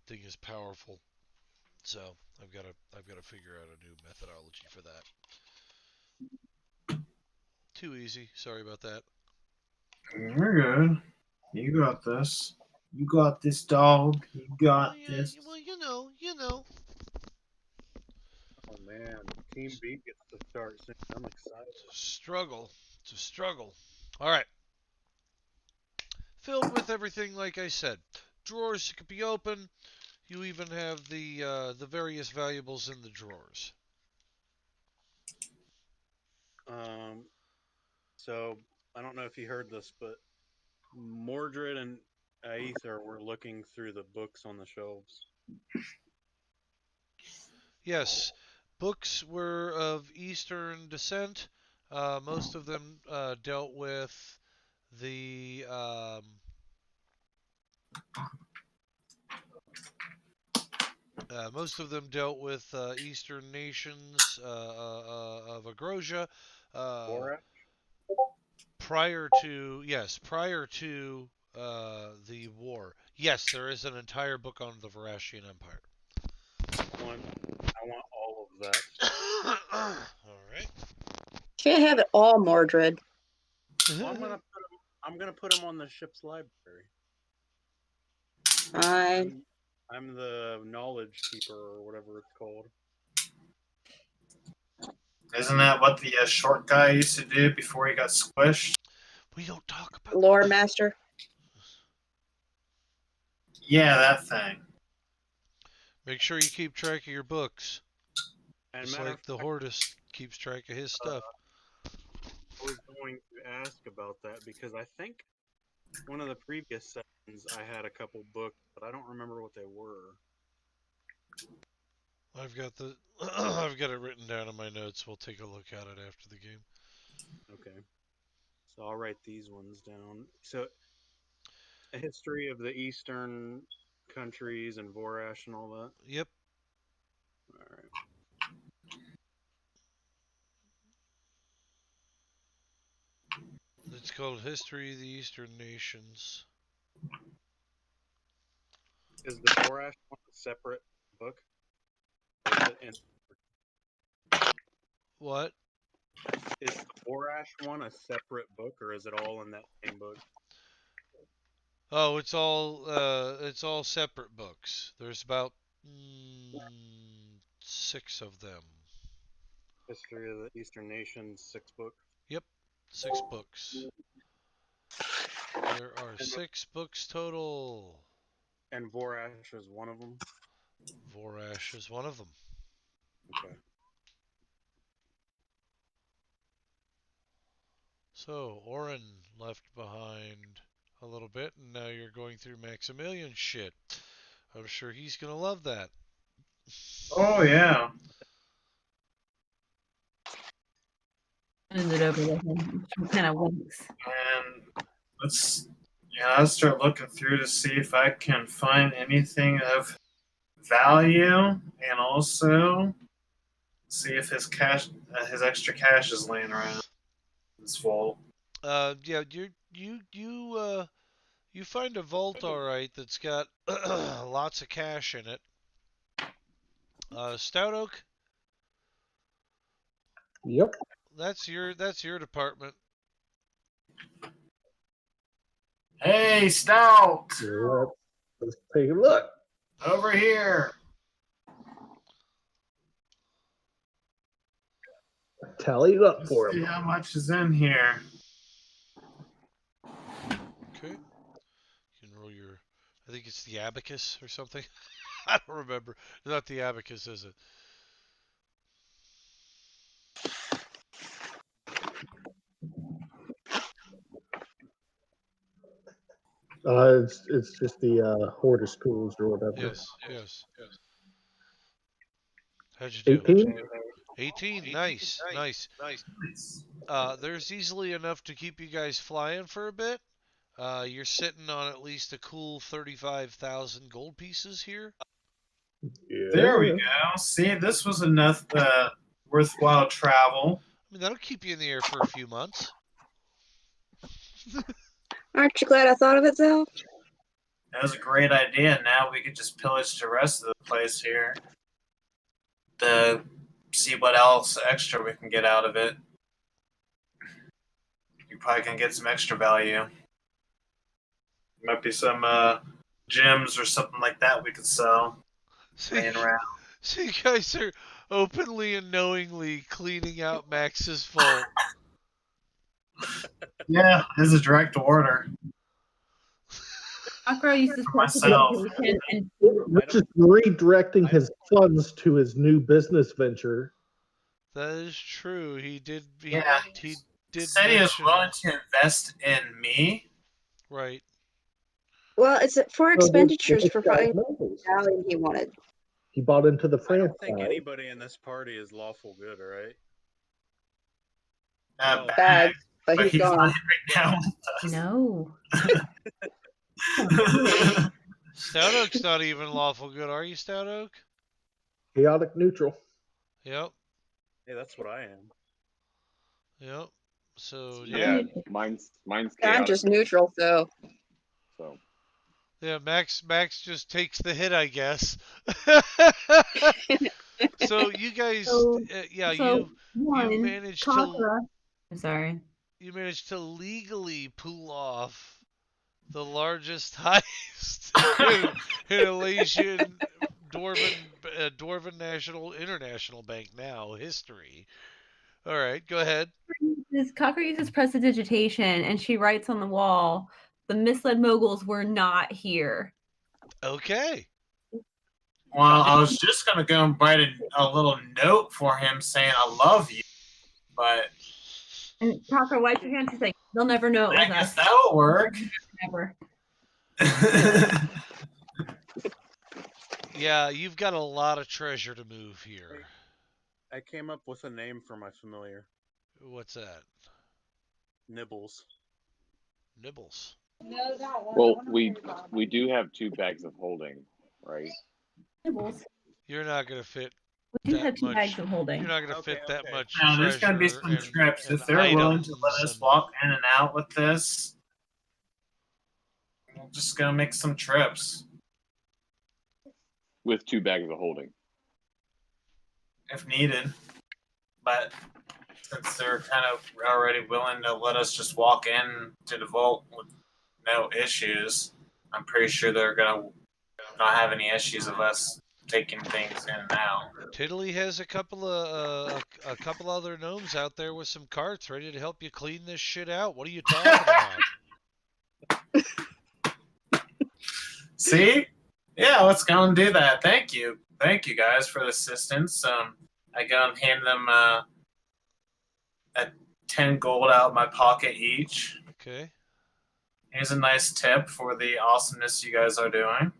thing is powerful. So I've got to figure out a new methodology for that. Too easy. Sorry about that. You're good. You got this. You got this, dog. You Well, got yeah. this. Well, you know. Oh man, Team B gets to start soon. I'm excited. It's a struggle. It's a struggle. All right. Filled with everything, like I said. Drawers could be open. You even have the various valuables in the drawers. Um, so I don't know if you heard this, but Mordred and Aether were looking through the books on the shelves. Yes, books were of Eastern descent. Most of them dealt with the most of them dealt with Eastern nations of Agrosia. Uh, Borat? prior to the war. Yes, there is an entire book on the Varashian Empire. I want all of that. All right. Can't have it all, Mordred. Well, I'm gonna put them on the ship's library. Fine. I'm the knowledge keeper or whatever it's called. Isn't that what the short guy used to do before he got squished? We don't talk about Lore master. Yeah, that thing. Make sure you keep track of your books. And Just matter like of the fact, Hortus keeps track of his stuff. I was going to ask about that because I think one of the previous sessions I had a couple books, but I don't remember what they were. I've got the I've got it written down in my notes. We'll take a look at it after the game. Okay. So I'll write these ones down. So a history of the eastern countries and Vorash and all that. Yep. All right. It's called History of the Eastern Nations. Is the Vorash one a separate book? What? Is the Vorash one a separate book, or is it all in that same book? Oh, it's all separate books. There's about 6 of them. History of the Eastern Nations, 6 book. Yep, 6 books. There are 6 books total. And Vorash is one of them. Vorash is one of them. Okay. So, Orin left behind a little bit, and now you're going through Maximilian's shit. I'm sure he's going to love that. Oh, yeah. Turns it over to him. He kind of winks. And let's start looking through to see if I can find anything of value, and also see if his extra cash is laying around. It's full. Yeah, you find a vault, all right, that's got lots of cash in it. Stout Oak, Yep. that's your department. Hey, Stout! Let's take a look. Over here. Tally it up Let's for see him. how much is in here. Okay. You can roll your, I think it's the abacus or something. I don't remember. Not the abacus, is it? It's just the Hoarders tools or whatever. Yes. How'd you do? 18? 18. Nice. There's easily enough to keep you guys flying for a bit. You're sitting on at least a cool 35,000 gold pieces here. Yeah. There we go. See, this was enough worthwhile travel. I mean, that'll keep you in the air for a few months. Aren't you glad I thought of it, Zal? That was a great idea. Now we could just pillage the rest of the place here to see what else extra we can get out of it. You probably can get some extra value. Might be some gems or something like that we could sell See, laying around. so you guys are openly and knowingly cleaning out Max's vault. Yeah, this is a direct order. Akra uses Myself. prestidigitation and We're just redirecting his funds to his new business venture. That is true. He did. Yeah. He did Said he was mention. willing to invest in me. Right. Well, it's for So expenditures this for guy finding knows. the value he wanted. He bought into the I franchise. don't think anybody in this party is lawful good, all right? Bad, Bad, but but he's he's not gone. right no. now. Stout Oak's not even lawful good, are you, Stout Oak? Chaotic neutral. Yep. Hey, that's what I am. Yep. So Yeah. yeah. Mine's I'm chaotic. just neutral, so So Yeah, Max just takes the hit, I guess. So you guys, So- yeah, so you one, managed to Kakra. I'm sorry. legally pull off the largest heist in Malaysian Dwarven National International Bank now history. All right, go ahead. Kakra uses prestidigitation, and she writes on the wall, "The misled moguls were not here." Okay. Well, I was just gonna go and write a little note for him saying I love you, but And Kakra wipes her hands. She's like, "They'll never know it I was guess us. that will work. Never." Yeah, you've got a lot of treasure to move here. I came up with a name for my familiar. What's that? Nibbles. Nibbles. well, we do have 2 bags of holding, right? Nibbles. You're not gonna fit. We do That have 2 much- bags of holding. You're not gonna Okay, fit that okay. much Now, there's gonna be treasure some and- trips. and If they're willing to let items us and- walk in and out with this, we're just gonna make some trips With 2 bags of holding. if needed. But since they're kind of already willing to let us just walk in to the vault with no issues, I'm pretty sure they're gonna not have any issues of us taking things in and out. Tiddly has a couple other gnomes out there with some carts ready to help you clean this shit out. What are you talking about? See? Yeah, let's go and do that. Thank you guys for the assistance. I go and hand them a 10 gold out of my pocket each. Okay. Here's a nice tip for the awesomeness you guys are doing.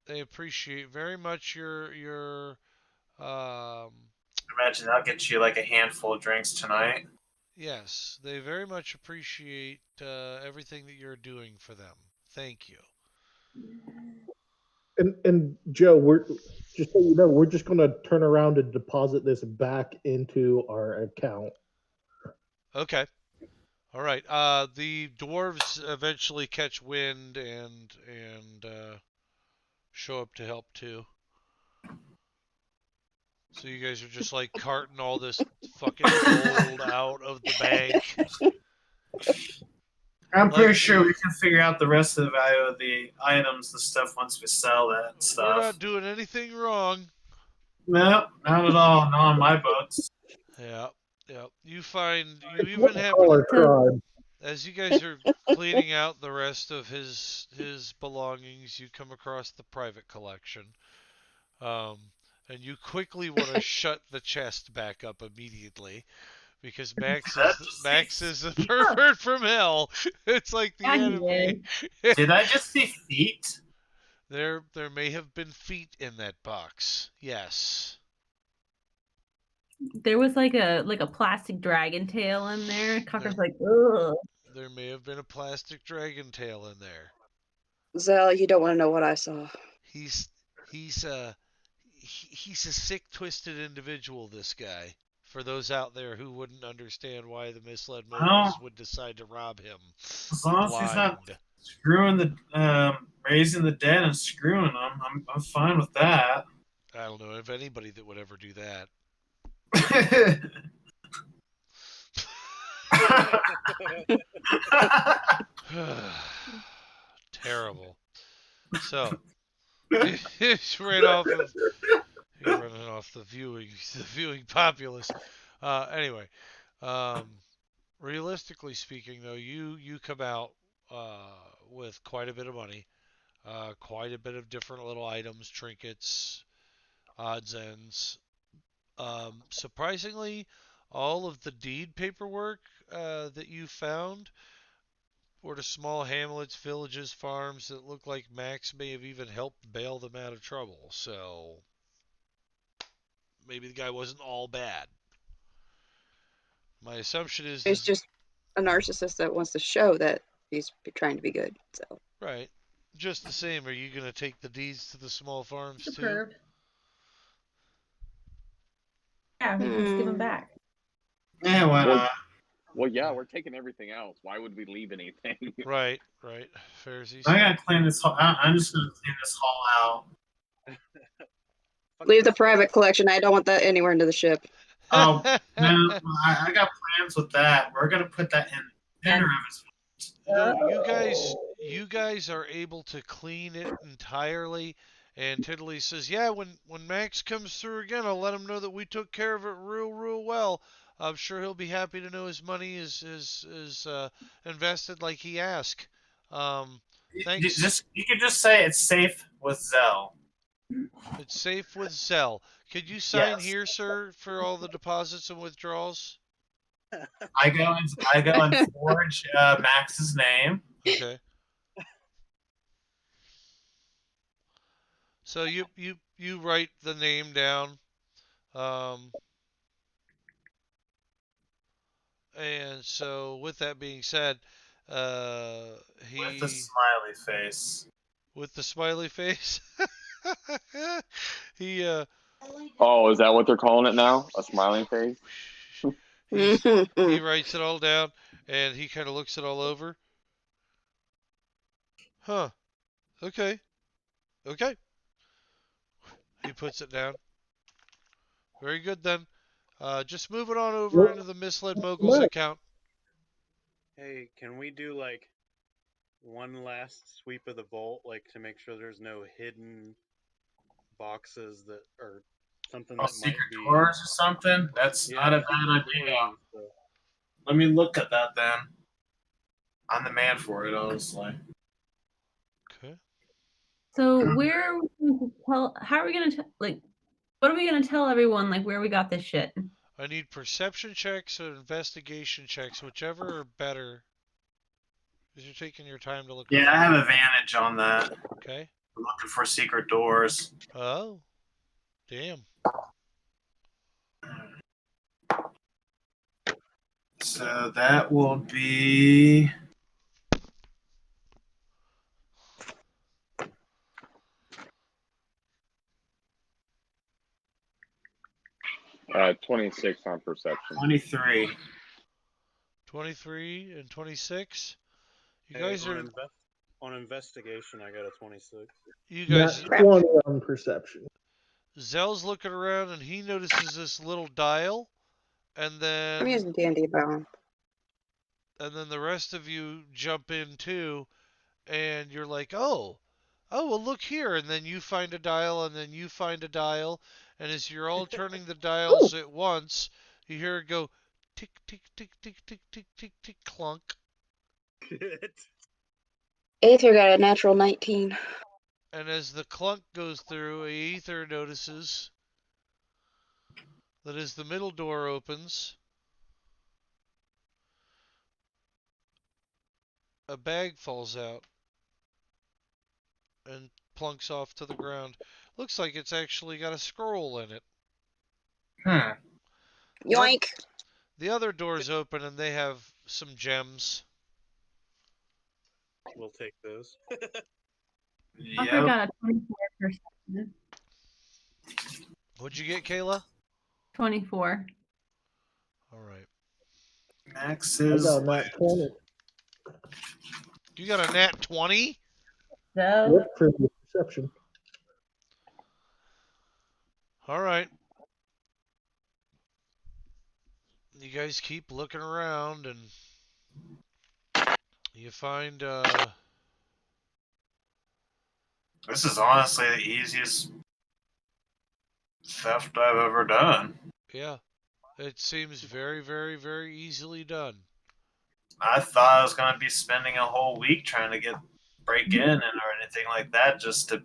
They appreciate very much your Imagine I'll get you like a handful of drinks tonight. yes, they very much appreciate everything that you're doing for them. Thank you. And Joe, we're just so you know, we're just gonna turn around and deposit this back into our account. Okay. All right. The dwarves eventually catch wind and show up to help too. So you guys are just like carting all this fucking gold out of the bank. I'm pretty Like- sure we can figure out the rest of the value of the items, the stuff, once we sell that We're stuff. not doing anything wrong. No, not at all. Not on my books. Yeah. Yeah. You even What have, color crime? as you guys are cleaning out the rest of his belongings, you come across the private collection. And you quickly want to shut the chest back up immediately because Max is a pervert from hell. It's like the Yeah, he enemy. Did I just see feet? There may have been feet in that box. Yes. There was like a plastic dragon tail in there. Kakra's like, ugh. There may have been a plastic dragon tail in there. Zell, you don't want to know what I saw. He's a sick, twisted individual, this guy. For those out there who wouldn't understand why the misled moguls would decide to rob him As long as he's not blind. screwing the raising the dead and screwing them. I'm fine with that. I don't know of anybody that would ever do that. Terrible. So it's right off of you're running off the viewing populace. Anyway, um, realistically speaking, though, you come out with quite a bit of money, quite a bit of different little items, trinkets, odds ends. Surprisingly, all of the deed paperwork that you found were to small hamlets, villages, farms that look like Max may have even helped bail them out of trouble. So maybe the guy wasn't all bad. My assumption He's is just a narcissist that wants to show that he's trying to be good. So right. Just the same, are you going to take the deeds to the small farms too? Superb. Yeah, he can just give them Hmm. back. Yeah, why Well, not? well, yeah, we're taking everything else. Why would we leave anything? Right, right. Fair as he I said. gotta clean this hall. I'm just gonna clean this hall out. Fuck leave the this guy. private collection. I don't want that anywhere into the ship. Oh no, I got plans with that. We're gonna put that in the center of his. No, you guys are able to clean it entirely. And Tiddly says, "Yeah, when Max comes through again, I'll let him know that we took care of it real well. I'm sure he'll be happy to know his money is invested like he asked. Thanks. You could just say it's safe with Zell. It's safe with Zell. Could you sign Yes. here, sir, for all the deposits and withdrawals? I go and forge Max's name. Okay. So you write the name down, um, and so with that being said, With the he smiley face. with the smiley face, he Oh, is that what they're calling it now? A smiling face? he writes it all down, and he kind of looks it all over. Huh. Okay. Okay. He puts it down. Very good then. Just move it on over Well, into the Misled Moguls Max, account. Hey, can we do like one last sweep of the vault, like to make sure there's no hidden boxes that or something Oh, that might secret be doors or something? That's not a bad secret idea. doors and stuff. Let me look at that then. I'm the man for it, honestly. Okay. So where are we going to tell? How are we gonna like? What are we gonna tell everyone? Like where we got this shit? I need perception checks or investigation checks, whichever are better. Because you're taking your time to look Yeah, around. I have advantage on that. Okay. I'm looking for secret doors. Oh. Damn. So that will be 26 on perception. 23. 23 and 26. You Hey, guys on, are. on investigation, I got a 26. You Nat guys. 20 on perception. Zell's looking around and he notices this little dial, and I'm then using D&D bomb. the rest of you jump in too, and you're like, oh, well, look here, and then you find a dial, and then you find a dial, and as you're all turning the dials at once, you hear it go tick tick tick tick tick tick tick tick clunk, Aether got a natural 19. and as the clunk goes through, Aether notices that as the middle door opens, a bag falls out and plunks off to the ground. Looks like it's actually got a scroll in it. Hmm. Yoink! The other doors open and they have some gems. We'll take those. Bunker Yep. got a 24 perception. What'd you get, Kayla? 24. All right. Max I is got that 20. You got a nat 20? So Yep, for the perception. All right. You guys keep looking around and you find This is honestly the easiest theft I've ever done. yeah, it seems very, very, very easily done. I thought I was going to be spending a whole week trying to break in or anything like that, just to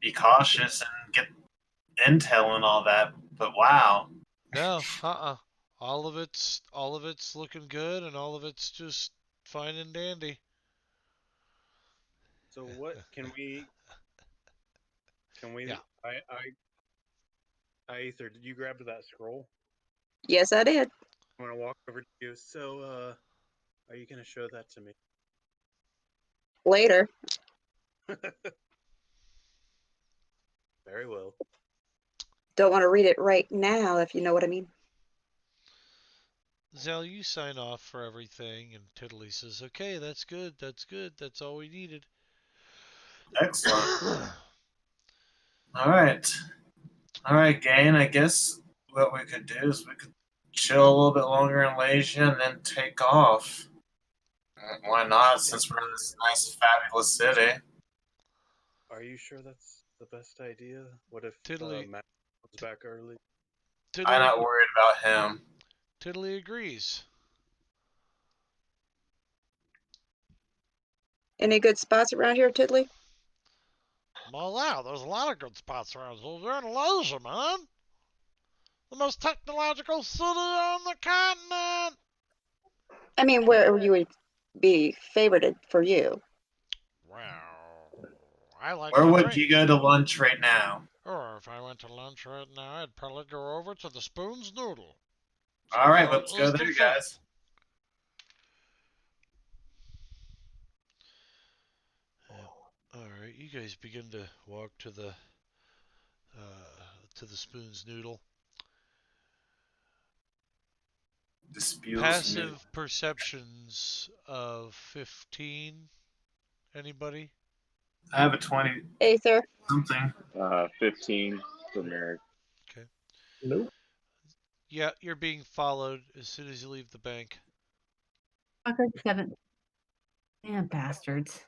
be cautious and get intel and all that. But wow, No, all of it's looking good and all of it's just fine and dandy. So what can we? Can we? Yeah. Ether, did you grab that scroll? Yes, I did. I'm gonna walk over to you. So, are you gonna show that to me? Later. Very well. Don't want to read it right now, if you know what I mean. Zell, you sign off for everything and Tiddly says, "Okay, that's good. That's good. That's all we needed." excellent. All right, Gain. I guess what we could do is we could chill a little bit longer in Malaysia and then take off. Why not? Since we're in this nice, fabulous city. Are you sure that's the best idea? What if Tiddly Matt comes back early? I'm Tiddly not worried about him. Tiddly agrees. Any good spots around here, Tiddly? Well, yeah, there's a lot of good spots around here. We're in Malaysia, man. The most technological city on the continent. I mean, where you would be favorited for you. Well, I like Where the would you drinks. go to lunch right now? Or if I went to lunch right now, I'd probably go over to the Spoon's Noodle. All right, So let's go let's there, do that. guys. Yep. All right, you guys begin to walk to the Spoon's Noodle. Disputes me. Passive perceptions of 15. Anybody? I have a 20 Aether. something. 15 for Merrick. Okay. Nope. Yeah, you're being followed as soon as you leave the bank. Fucker 7. Damn bastards.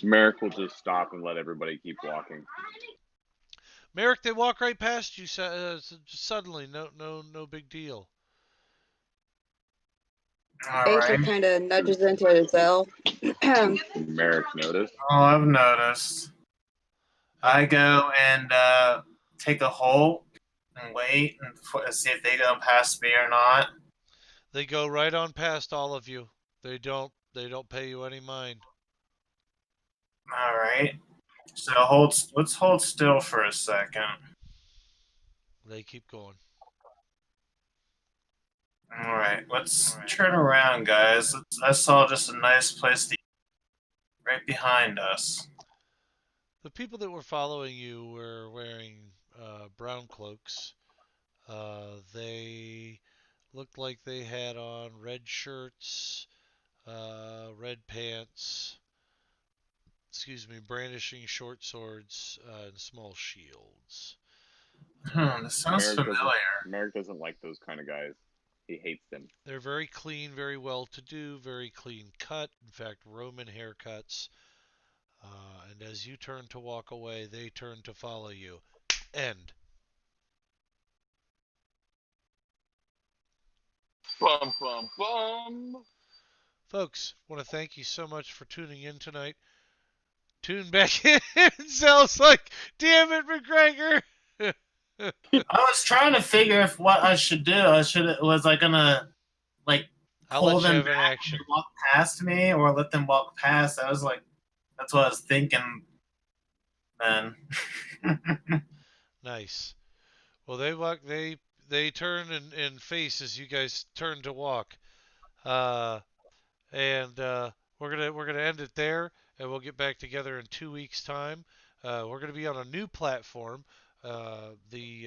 Merrick will just stop and let everybody keep walking. Merrick, they walk right past you suddenly. No big deal. All Aether right. kind of nudges into Zell. Merrick noticed. Oh, I've noticed. I And go and take a halt and wait and see if they go past me or not. they go right on past all of you. They don't pay you any mind. All right. So let's hold still for a second. They keep going. All right, let's turn around, guys. I saw just a nice place to eat right behind us. The people that were following you were wearing brown cloaks. They looked like they had on red shirts, red pants, brandishing short swords and small shields. This sounds familiar. Merrick doesn't like those kind of guys. He hates them. They're very clean, very well to do, very clean cut. In fact, Roman haircuts. And as you turn to walk away, they turn to follow you. End. Bum, bum, bum. Folks, want to thank you so much for tuning in tonight. Tune back in. Sounds like, damn it, McGregor. I was trying to figure if what I should do. Was I gonna like I'll pull let you them have an back action. and walk past me, or let them walk past? I was like, that's what I was thinking. Then. Nice. Well, they turn and face as you guys turn to walk. Uh, and we're gonna end it there, and we'll get back together in 2 weeks' time. We're gonna be on a new platform, the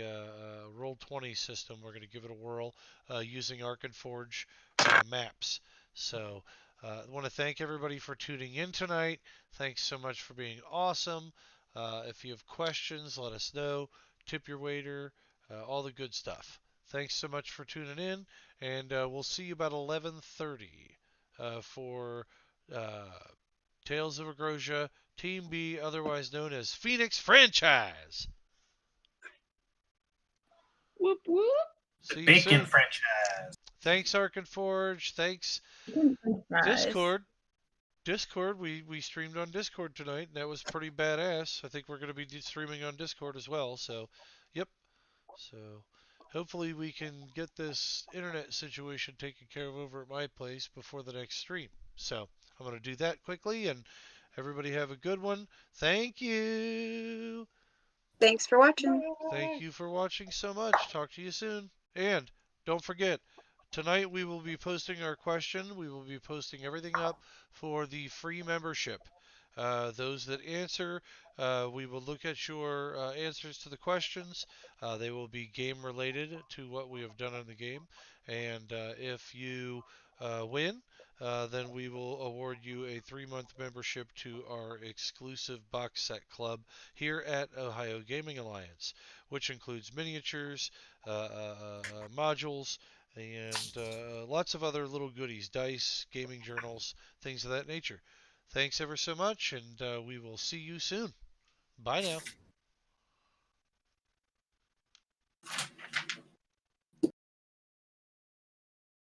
Roll20 system. We're gonna give it a whirl using Ark and Forge maps. So I want to thank everybody for tuning in tonight. Thanks so much for being awesome. If you have questions, let us know. Tip your waiter, all the good stuff. Thanks so much for tuning in, and we'll see you about 11:30 for Tales of Agrosia Team B, otherwise known as Phoenix Franchise. Whoop whoop. See you Bacon soon. franchise. Thanks, Ark Forge. Thanks, Discord. Discord, we streamed on Discord tonight, and that was pretty badass. I think we're going to be streaming on Discord as well. So, yep. So, hopefully we can get this internet situation taken care of over at my place before the next stream. So, I'm going to do that quickly, and everybody have a good one. Thank you. Thanks for watching. Thank you for watching so much. Talk to you soon. And don't forget, tonight we will be posting our question. We will be posting everything up for the free membership. Those that answer, we will look at your answers to the questions. They will be game related to what we have done in the game. And if you win, then we will award you a 3-month membership to our exclusive box set club here at Ohio Gaming Alliance, which includes miniatures, modules, and lots of other little goodies, dice, gaming journals, things of that nature. Thanks ever so much, and we will see you soon. Bye now.